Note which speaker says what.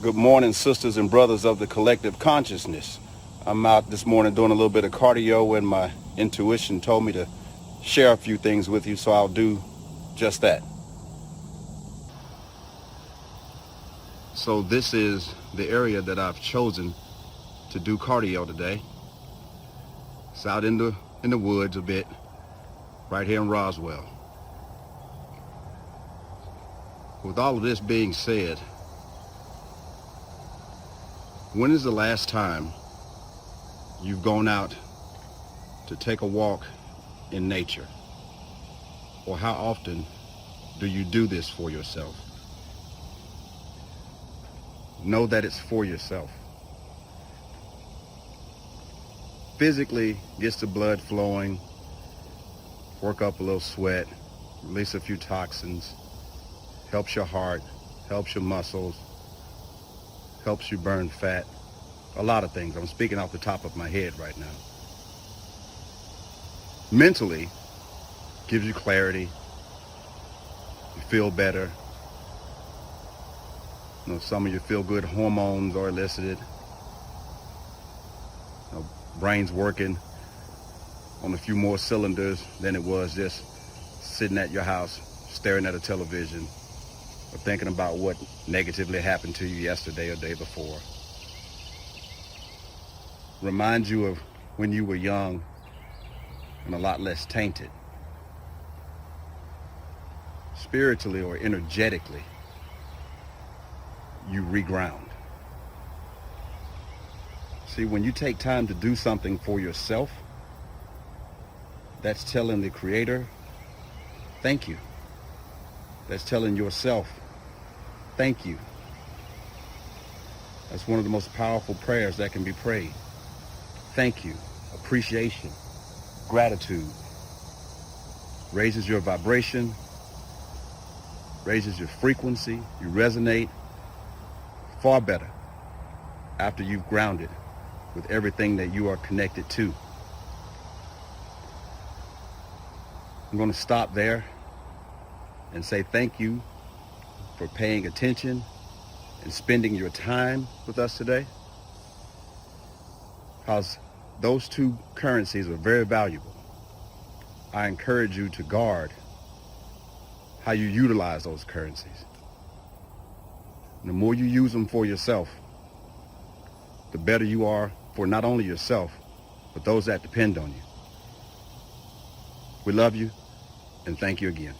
Speaker 1: Good morning, sisters and brothers of the collective consciousness. I'm out this morning doing a little bit of cardio, and my intuition told me to share a few things with you, so I'll do just that. So this is the area that I've chosen to do cardio today. It's out in the woods a bit, right here in Roswell. With all of this being said, when is the last time you've gone out to take a walk in nature? Or how often do you do this for yourself? Know that it's for yourself. Physically gets the blood flowing, work up a little sweat, release a few toxins, helps your heart, helps your muscles, helps you burn fat, a lot of things. I'm speaking off the top of my head right now. Mentally, gives you clarity, you feel better. You know, some of your feel-good hormones are elicited. You know, brain's working on a few more cylinders than it was just sitting at your house, staring at a television, or thinking about what negatively happened to you yesterday or day before. Remind you of when you were young and a lot less tainted. Spiritually or energetically, you reground. See, when you take time to do something for yourself, that's telling the Creator, thank you. That's telling yourself, thank you. That's one of the most powerful prayers that can be prayed. Thank you, appreciation, gratitude. Raises your vibration, raises your frequency, you resonate far better after you've grounded with everything that you are connected to. I'm going to stop there and say thank you for paying attention and spending your time with us today, because those two currencies are very valuable. I encourage you to guard how you utilize those currencies. And the more you use them for yourself, the better you are for not only yourself, but those that depend on you. We love you, and thank you again.